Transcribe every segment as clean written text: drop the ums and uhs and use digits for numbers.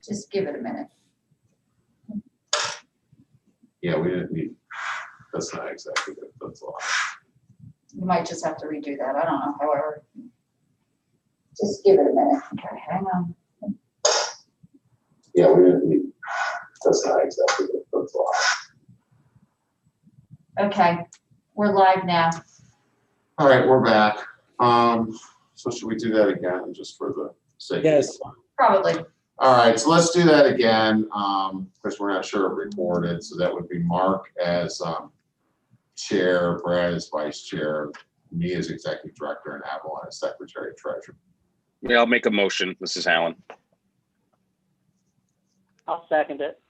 Just give it a minute. Yeah, we didn't need, that's not executive, that's a lot. You might just have to redo that. I don't know, however. Just give it a minute. Okay, hang on. Yeah, we didn't need, that's not executive, that's a lot. Okay, we're live now. All right, we're back. So should we do that again, just for the sake? Yes. Probably. All right, so let's do that again, because we're not sure if recorded. So that would be Mark as chair, Brad as vice chair, me as executive director, and Avalon as secretary treasurer. Yeah, I'll make a motion. This is Alan. I'll second it.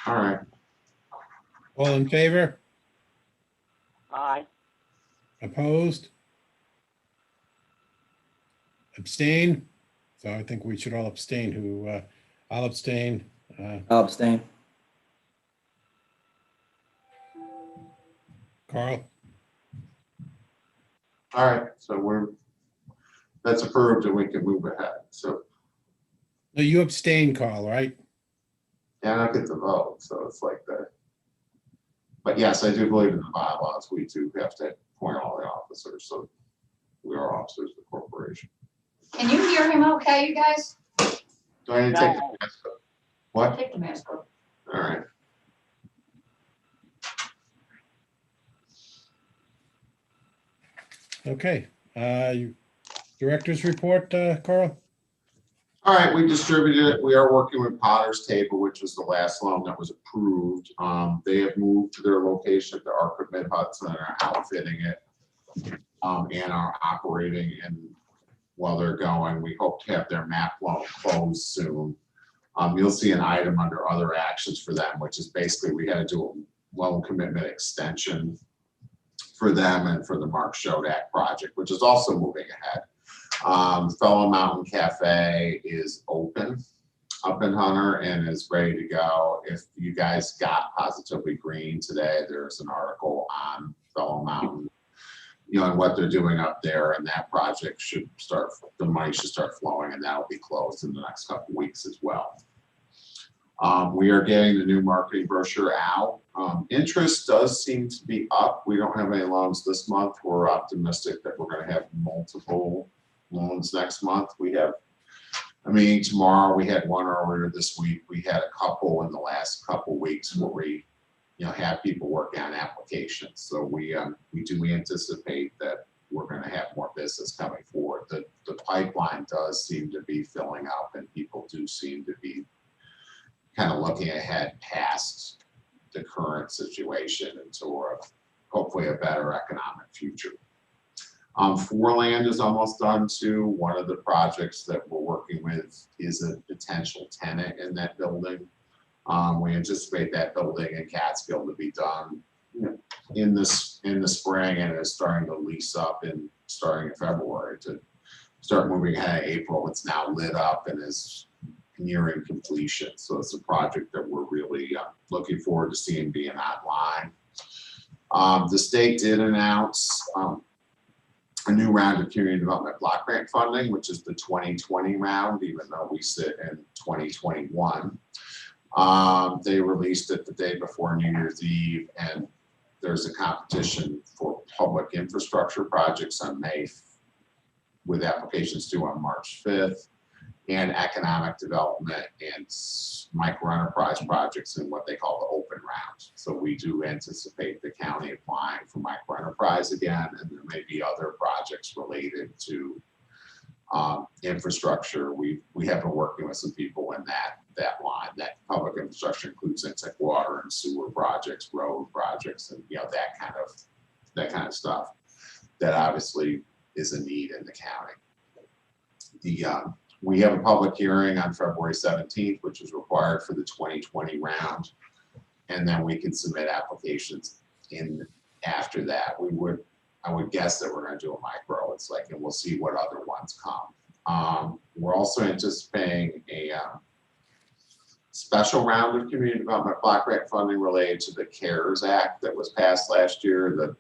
All right. All in favor? Aye. Opposed? Abstain? So I think we should all abstain. I'll abstain. I'll abstain. Carl? All right, so that's approved and we can move ahead. So, No, you abstain, Carl, right? yeah, I don't get to vote, so it's like that. But yes, I do believe in the bylaws. We do have to appoint all the officers, so we are officers of the corporation. Can you hear him okay, you guys? Do I need to take the mask off? What? Take the mask off. All right. Okay. Director's report, Carl? All right, we distributed it. We are working with Potter's Table, which was the last loan that was approved. They have moved to their location at the Arc of Mid-Hudson and are outfitting it and are operating. And while they're going, we hope to have their map loan closed soon. You'll see an item under other actions for them, which is basically we had to do a loan commitment extension for them and for the Mark Shodak project, which is also moving ahead. Fellow Mountain Cafe is open up in Hunter and is ready to go. If you guys got Positively Green today, there's an article on Fellow Mountain, and what they're doing up there, and that project should start, the money should start flowing, and that'll be closed in the next couple of weeks as well. We are getting the new marketing brochure out. Interest does seem to be up. We don't have any loans this month. We're optimistic that we're going to have multiple loans next month. We have a meeting tomorrow. We had one earlier this week. We had a couple in the last couple weeks where we, have people working on applications. So we do anticipate that we're going to have more business coming forward. The pipeline does seem to be filling up, and people do seem to be kind of looking ahead past the current situation into hopefully a better economic future. Foreland is almost done too. One of the projects that we're working with is a potential tenant in that building. We anticipate that building in Catskill to be done in the spring, and it's starting to lease up starting in February to start moving ahead. April, it's now lit up and is nearing completion. So it's a project that we're really looking forward to seeing being online. The state did announce a new round of community development block grant funding, which is the 2020 round, even though we sit in 2021. They released it the day before New Year's Eve, and there's a competition for public infrastructure projects on May, with applications due on March 5th, and economic development and micro enterprise projects in what they call the open round. So we do anticipate the county applying for micro enterprise again, and there may be other projects related to infrastructure. We have been working with some people in that line. That public infrastructure includes things like water and sewer projects, road projects, and that kind of stuff that obviously is a need in the county. We have a public hearing on February 17th, which is required for the 2020 round, and then we can submit applications in after that. I would guess that we're going to do a micro. It's like, and we'll see what other ones come. We're also anticipating a special round of community development block grant funding related to the CARES Act that was passed last year.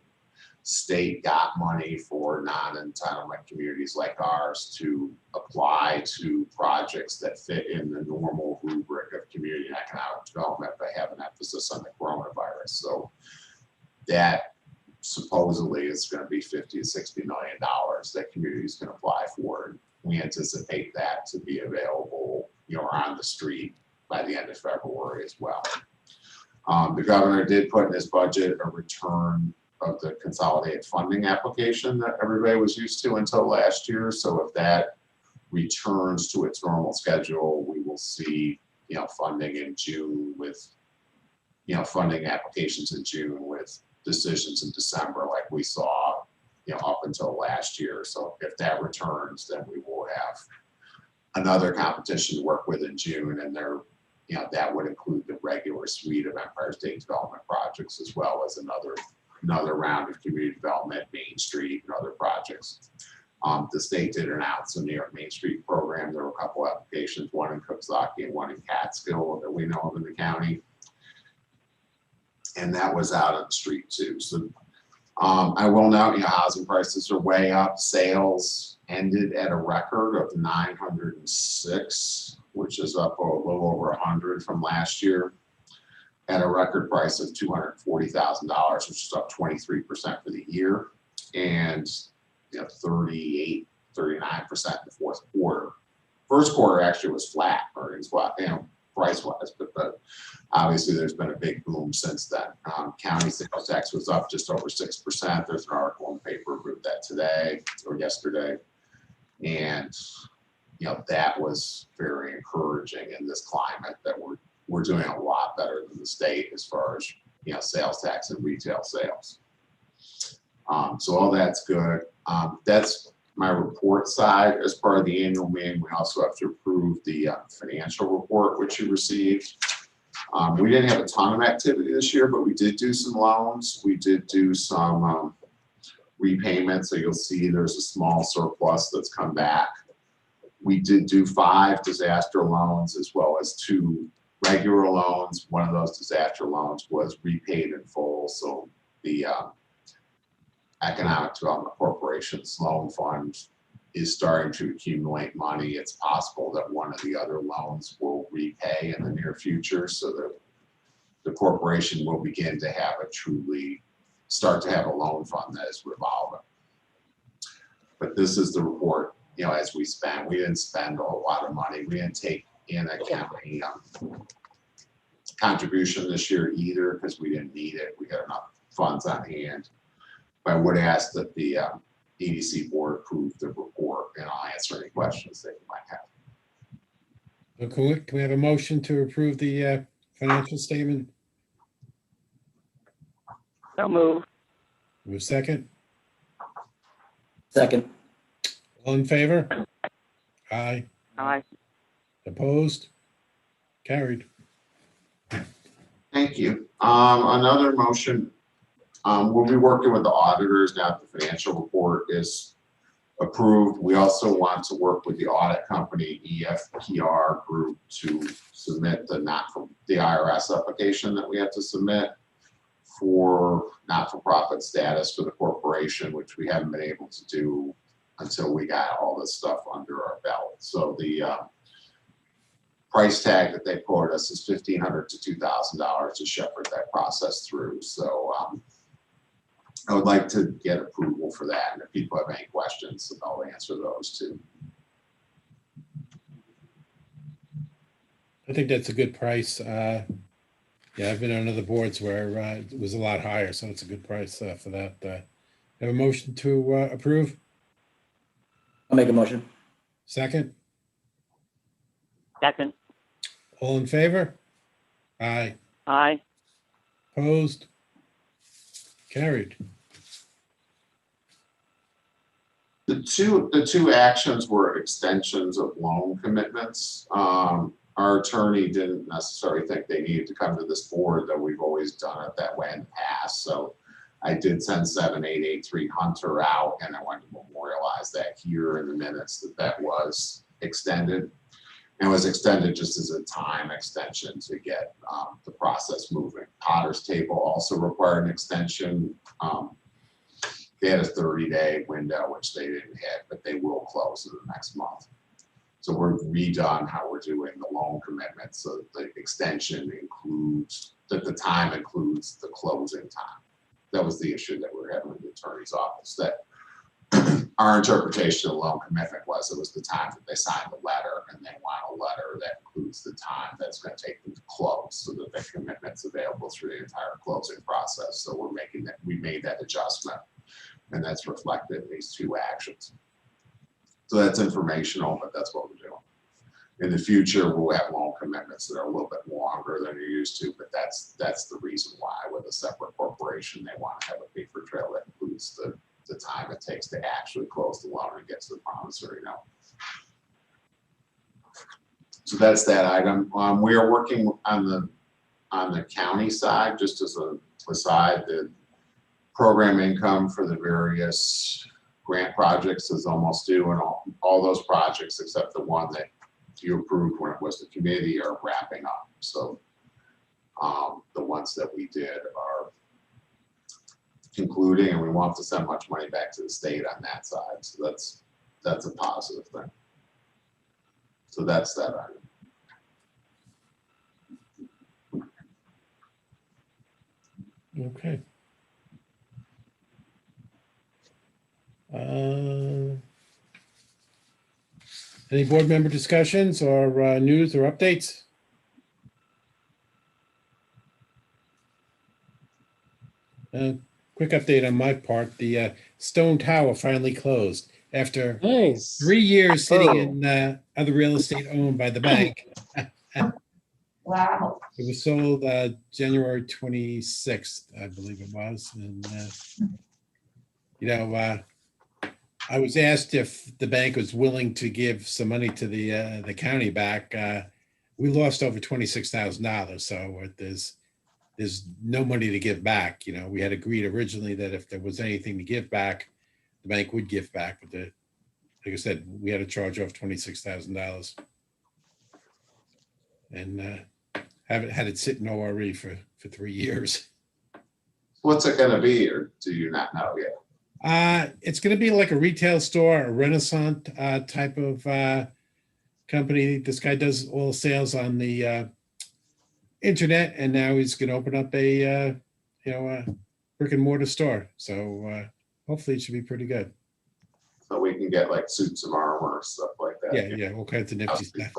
state got money for non-entitlement communities like ours to apply to projects that fit in the normal rubric of community and economic development, but have an emphasis on the coronavirus. So that supposedly is going to be $50 to $60 million that communities can apply for. And we anticipate that to be available, or on the street by the end of February as well. The governor did put in his budget a return of the consolidated funding application that everybody was used to until last year. So if that returns to its normal schedule, we will see, funding in June with, funding applications in June with decisions in December like we saw, up until last year. So if that returns, then we will have another competition to work with in June, and there, that would include the regular suite of Empire State Development projects, as well as another round of community development, Main Street, and other projects. The state did announce the New York Main Street program. There were a couple applications, one in Coxsackie and one in Catskill that we know of in the county. And that was out on the street too. So I will note, housing prices are way up. Sales ended at a record of 906, which is up a little over 100 from last year, at a record price of $240,000, which is up 23% for the year, and 38, 39% in the fourth quarter. First quarter actually was flat earnings, price wise, but obviously there's been a big boom since then. County sales tax was up just over 6%. There's an article in the paper about that today or yesterday, and that was very encouraging in this climate that we're doing a lot better than the state as far as sales tax and retail sales. So all that's good. That's my report side. As part of the annual meeting, we also have to approve the financial report, which you received. We didn't have a ton of activity this year, but we did do some loans. We did do some repayments. So you'll see there's a small surplus that's come back. We did do 5 disaster loans as well as 2 regular loans. One of those disaster loans was repaid in full. So the Economic Development Corporation's loan fund is starting to accumulate money. It's possible that one of the other loans will repay in the near future, so that the corporation will begin to have start to have a loan fund that is revolving. But this is the report, as we spend. We didn't spend a whole lot of money. We didn't take in a county contribution this year either, because we didn't need it. We had enough funds on hand. But I would ask that the EDC board approve the report, and I'll answer any questions that you might have. So can we have a motion to approve the financial statement? So move. Move second. Second. All in favor? Aye. Aye. Opposed? Carried. Thank you. Another motion. We'll be working with the auditors now that the financial report is approved. We also want to work with the audit company EFPR Group to submit the IRS application that we have to submit for not-for-profit status for the corporation, which we haven't been able to do until we got all this stuff under our belt. So the price tag that they quote us is $1,500 to $2,000 to shepherd that process through. So I would like to get approval for that, and if people have any questions, I'll answer those too. I think that's a good price. Yeah, I've been on other boards where it was a lot higher, so it's a good price for that. Have a motion to approve? I'll make a motion. Second? Second. All in favor? Aye. Aye. Opposed? Carried. The two actions were extensions of loan commitments. Our attorney didn't necessarily think they needed to come to this board, though we've always done it that way in the past. So I did send 7883 Hunter out, and I wanted to memorialize that here in the minutes that was extended. And was extended just as a time extension to get the process moving. Potter's Table also required an extension. They had a 30-day window, which they didn't hit, but they will close in the next month. So we're redone how we're doing the loan commitment. So the extension includes, that the time includes the closing time. That was the issue that we were having in the attorney's office, that our interpretation of the loan commitment was it was the time that they signed the letter, and they want a letter that includes the time that's going to take them to close, so that the commitment's available through the entire closing process. So we're making that, we made that adjustment, and that's reflected in these two actions. So that's informational, but that's what we're doing. In the future, we'll have loan commitments that are a little bit longer than you're used to, but that's the reason why with a separate corporation, they want to have a paper trail that includes the time it takes to actually close the loan and get to the promissory note. So that's that item. We are working on the county side, just as a aside, the program income for the various grant projects is almost due, and all those projects except the one that you approved when it was the committee are wrapping up. So the ones that we did are concluding, and we won't have to send much money back to the state on that side. So that's a positive thing. So that's that item. Okay. Any board member discussions or news or updates? Quick update on my part. The Stone Tower finally closed after Nice. 3 years sitting in other real estate owned by the bank. Wow. It was sold January 26th, I believe it was. And, I was asked if the bank was willing to give some money to the county back. We lost over $26,000, so there's no money to give back. We had agreed originally that if there was anything to give back, the bank would give back. But like I said, we had to charge off $26,000, and haven't had it sit in ORE for 3 years. What's it going to be, or do you not know yet? It's going to be like a retail store, a Renaissance type of company. This guy does all sales on the internet, and now he's going to open up a brick and mortar store. So hopefully it should be pretty good. So we can get like suits of armor or stuff like that. Yeah, all kinds of nifty stuff.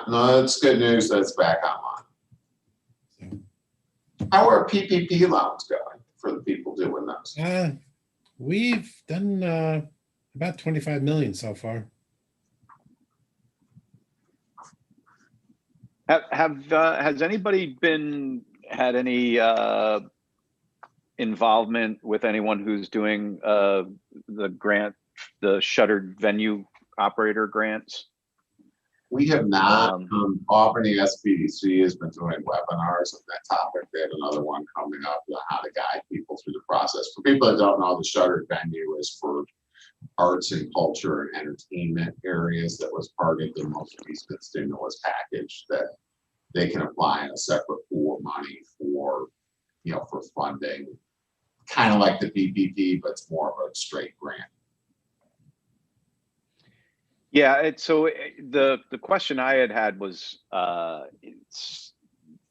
No, that's good news that it's back online. How are PPP loans going for the people doing those? We've done about 25 million so far. Has anybody had any involvement with anyone who's doing the grant, the shuttered venue operator grants? We have not. Albany SBDC has been doing webinars on that topic. They have another one coming up on how to guide people through the process. For people that don't know, the shuttered venue is for arts and culture and entertainment areas. That was part of the most recent stimulus package that they can apply in a separate pool of money for funding, kind of like the PPP, but it's more of a straight grant. Yeah, the question I had was it's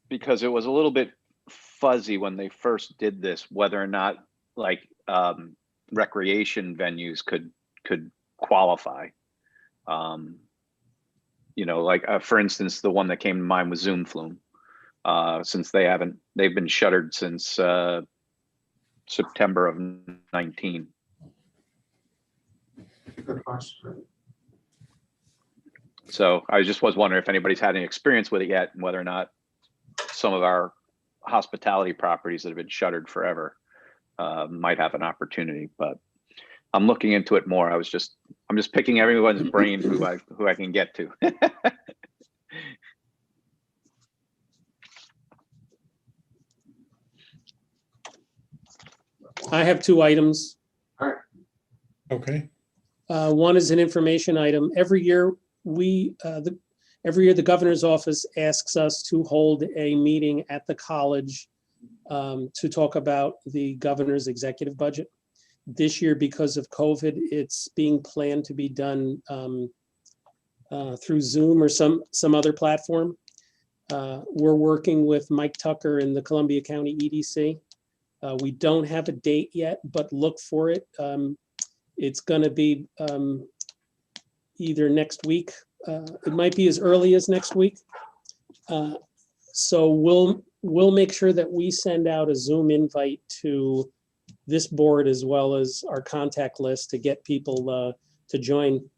because it was a little bit fuzzy when they first did this, whether or not like recreation venues could qualify. Like for instance, the one that came to mind was Zoom Flume, since they've been shuttered since September of 19. Good question. So I was wondering if anybody's had any experience with it yet, and whether or not some of our hospitality properties that have been shuttered forever might have an opportunity. But I'm looking into it more. I'm just picking everyone's brain who I can get to. I have 2 items. Okay. One is an information item. Every year, the governor's office asks us to hold a meeting at the college to talk about the governor's executive budget. This year, because of COVID, it's being planned to be done through Zoom or some other platform. We're working with Mike Tucker in the Columbia County EDC. We don't have a date yet, but look for it. It's going to be either next week. It might be as early as next week. So we'll make sure that we send out a Zoom invite to this board as well as our contact list to get people to join.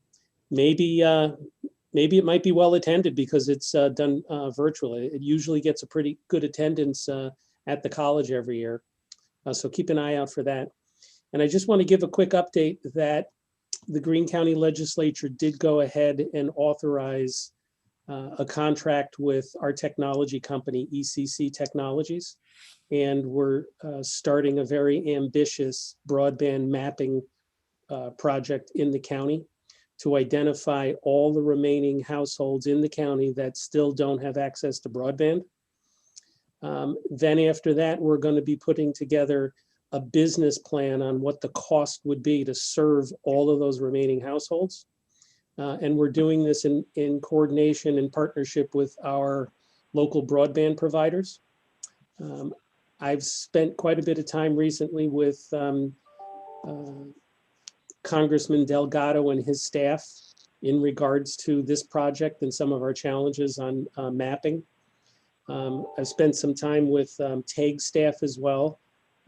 Maybe it might be well attended because it's done virtually. It usually gets a pretty good attendance at the college every year. So keep an eye out for that. And I just want to give a quick update that the Greene County Legislature did go ahead and authorize a contract with our technology company, ECC Technologies. And we're starting a very ambitious broadband mapping project in the county to identify all the remaining households in the county that still don't have access to broadband. Then after that, we're going to be putting together a business plan on what the cost would be to serve all of those remaining households. And we're doing this in coordination and partnership with our local broadband providers. I've spent quite a bit of time recently with Congressman Delgado and his staff in regards to this project and some of our challenges on mapping. I've spent some time with TAG staff as well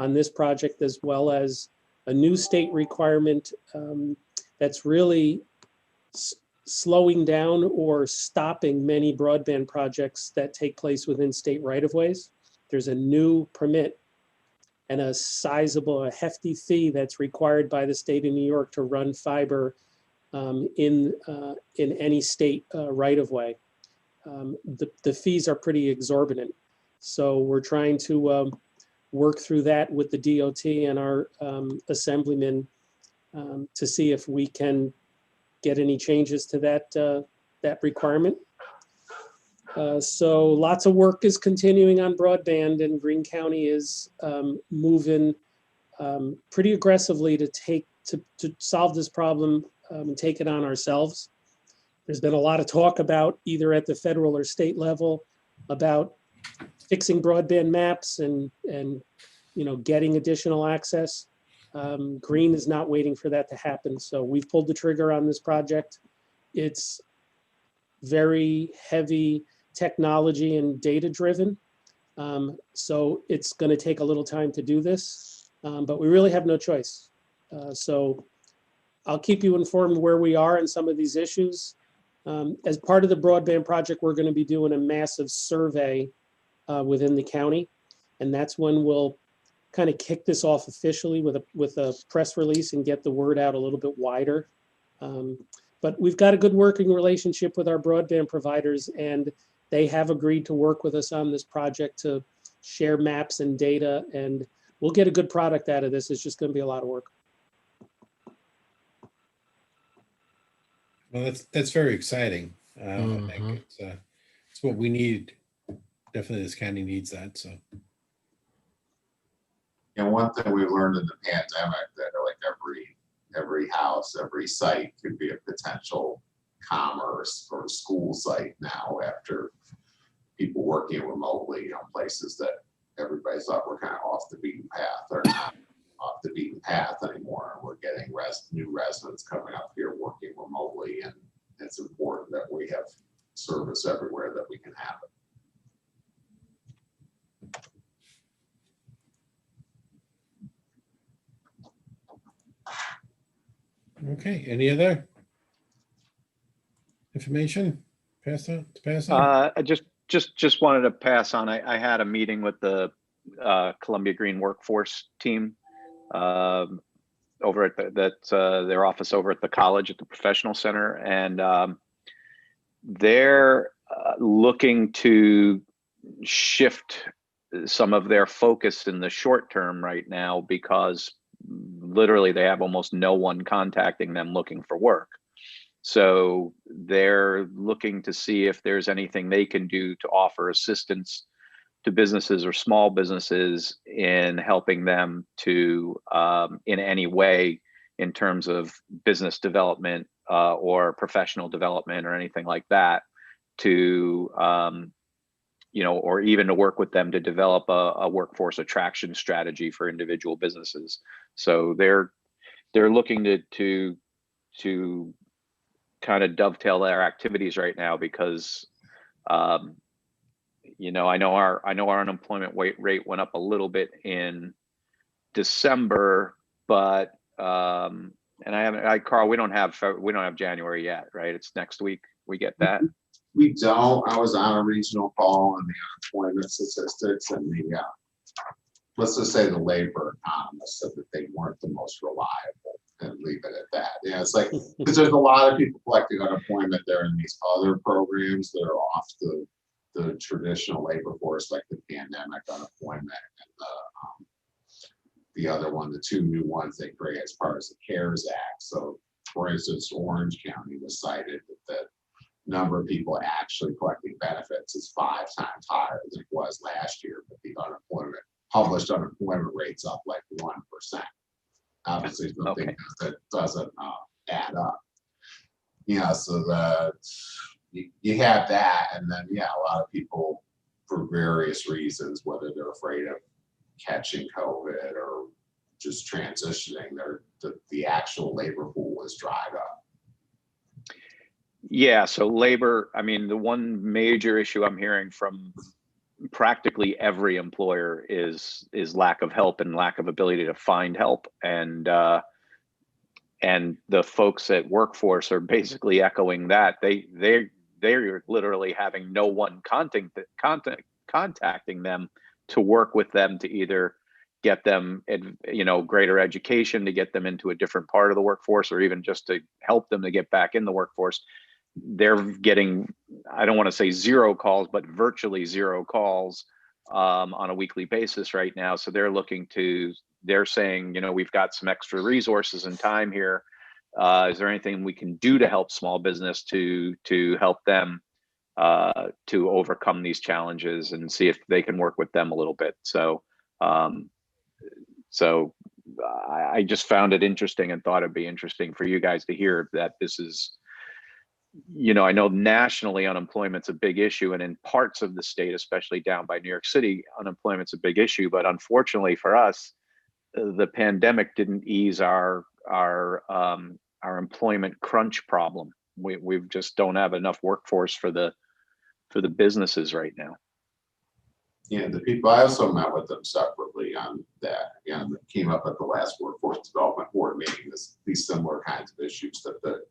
on this project, as well as a new state requirement that's really slowing down or stopping many broadband projects that take place within state right-of-ways. There's a new permit and a sizable, a hefty fee that's required by the state of New York to run fiber in any state right-of-way. The fees are pretty exorbitant. So we're trying to work through that with the DOT and our assemblyman to see if we can get any changes to that requirement. So lots of work is continuing on broadband, and Greene County is moving pretty aggressively to solve this problem and take it on ourselves. There's been a lot of talk about either at the federal or state level about fixing broadband maps and getting additional access. Greene is not waiting for that to happen. So we've pulled the trigger on this project. It's very heavy technology and data driven. So it's going to take a little time to do this, but we really have no choice. So I'll keep you informed where we are in some of these issues. As part of the broadband project, we're going to be doing a massive survey within the county. And that's when we'll kind of kick this off officially with a press release and get the word out a little bit wider. But we've got a good working relationship with our broadband providers, and they have agreed to work with us on this project to share maps and data, and we'll get a good product out of this. It's just going to be a lot of work. Well, that's very exciting. I think it's what we need. Definitely this county needs that, so. And one thing we learned in the pandemic that like every house, every site could be a potential commerce or school site now after people working remotely, places that everybody thought were kind of off the beaten path are not off the beaten path anymore. We're getting new residents coming up here working remotely, and it's important that we have service everywhere that we can have it. Okay, any other information pass on? I just wanted to pass on. I had a meeting with the Columbia Greene workforce team over at their office over at the college at the professional center, and they're looking to shift some of their focus in the short term right now because literally they have almost no one contacting them looking for work. So they're looking to see if there's anything they can do to offer assistance businesses or small businesses in helping them to in any way in terms of business development or professional development or anything like that to or even to work with them to develop a workforce attraction strategy for individual businesses. So they're looking to kind of dovetail their activities right now because I know our unemployment rate went up a little bit in December, but Carl, we don't have January yet, right? It's next week we get that. We don't. I was on a regional call on the unemployment statistics, and the let's just say the labor economists said that they weren't the most reliable, and leave it at that. Yeah, it's like because there's a lot of people collecting unemployment there in these other programs that are off the traditional labor force, like the pandemic unemployment and the other one, the two new ones they create as part of the CARES Act. So, for instance, Orange County was cited that the number of people actually collecting benefits is 5 times higher than it was last year, but the published unemployment rate's up like 1%. Obviously, something Okay. that doesn't add up. So that you have that, and then a lot of people, for various reasons, whether they're afraid of catching COVID or just transitioning, the actual labor pool is dried up. Yeah, so labor, I mean, the one major issue I'm hearing from practically every employer is lack of help and lack of ability to find help. And the folks at Workforce are basically echoing that. They're literally having no one contacting them to work with them to either get them, greater education, to get them into a different part of the workforce, or even just to help them to get back in the workforce. They're getting, I don't want to say zero calls, but virtually zero calls on a weekly basis right now. So they're saying, we've got some extra resources and time here. Is there anything we can do to help small business to help them to overcome these challenges and see if they can work with them a little bit? So, I just found it interesting and thought it'd be interesting for you guys to hear that this is, I know nationally unemployment's a big issue, and in parts of the state, especially down by New York City, unemployment's a big issue. But unfortunately for us, the pandemic didn't ease our employment crunch problem. We just don't have enough workforce for the businesses right now. Yeah, the people, I also met with them separately on that. That came up at the last Workforce Development Board meeting. These similar kinds of issues that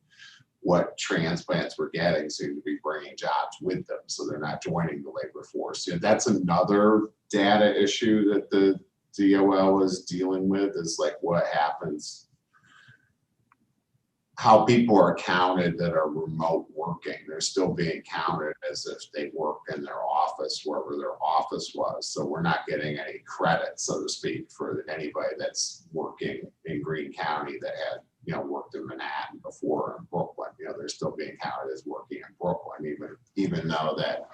what transplants we're getting seem to be bringing jobs with them, so they're not joining the labor force. That's another data issue that the DOL is dealing with, is like what happens, how people are counted that are remote working. They're still being counted as if they work in their office, wherever their office was. So we're not getting any credit, so to speak, for anybody that's working in Greene County that had, worked in Manhattan before, in Brooklyn. They're still being counted as working in Brooklyn, even though that,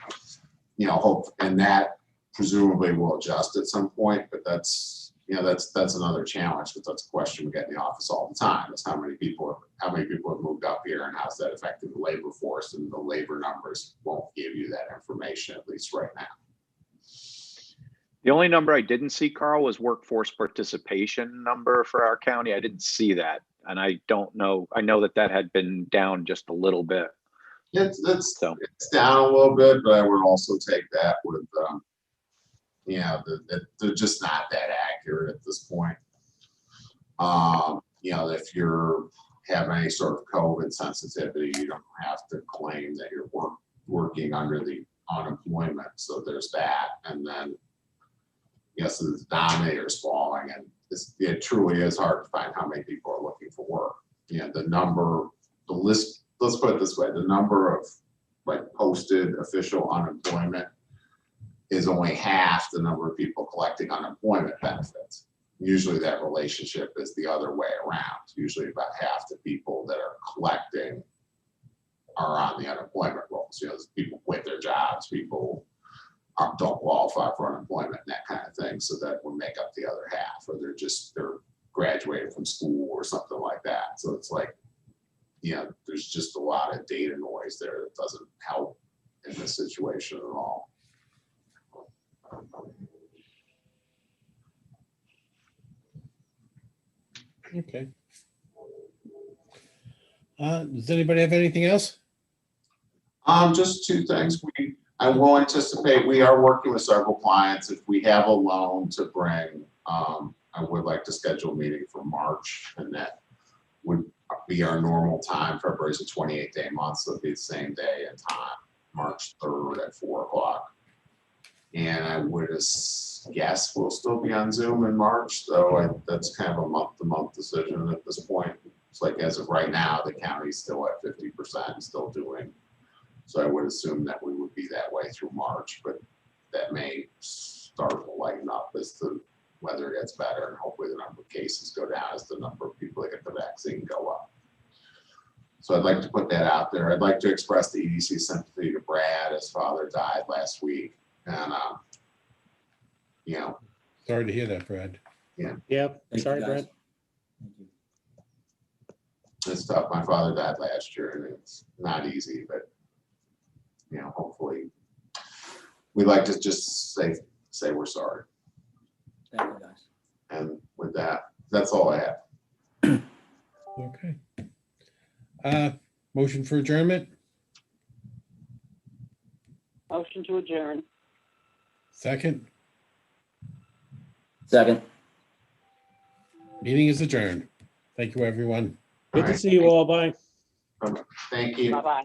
hope, and that presumably will adjust at some point. But that's another challenge, because that's a question we get in the office all the time, is how many people have moved up here, and how's that affecting the labor force? And the labor numbers won't give you that information, at least right now. The only number I didn't see, Carl, was workforce participation number for our county. I didn't see that, and I don't know. I know that had been down just a little bit. It's down a little bit, but I would also take that with they're just not that accurate at this point. If you're having any sort of COVID sensitivity, you don't have to claim that you're working under the unemployment. So there's that, and then so the denominator is falling, and it truly is hard to find how many people are looking for work. The list. Let's put it this way: the number of posted official unemployment is only half the number of people collecting unemployment benefits. Usually that relationship is the other way around. Usually about half the people that are collecting are on the unemployment rolls. People quit their jobs, people don't qualify for unemployment and that kind of thing, so that would make up the other half, or they're graduated from school or something like that. So it's like, there's just a lot of data noise there that doesn't help in this situation at all. Okay. Does anybody have anything else? Just two things. I will anticipate, we are working with several clients. If we have a loan to bring, I would like to schedule a meeting for March, and that would be our normal time. February is a 28-day month, so it'd be the same day and time, March 3rd at 4 o'clock. And I would guess we'll still be on Zoom in March, so that's kind of a month-to-month decision at this point. It's like, as of right now, the county's still at 50%, still doing. So I would assume that we would be that way through March, but that may start to lighten up as the weather gets better, and hopefully the number of cases go down as the number of people that get the vaccine go up. So I'd like to put that out there. I'd like to express the EDC sympathy to Brad. His father died last week, and Sorry to hear that, Brad. Yep, Thank you, sorry, guys. Brent. Thank you. it's tough. My father died last year, and it's not easy, but hopefully we'd like to just say we're sorry. Thank you, guys. And with that, that's all I have. Okay. Motion for adjournment? Motion to adjourn. Second? Second. Meeting is adjourned. Thank you, everyone. Good to see you all. Bye. Thank you. Bye-bye.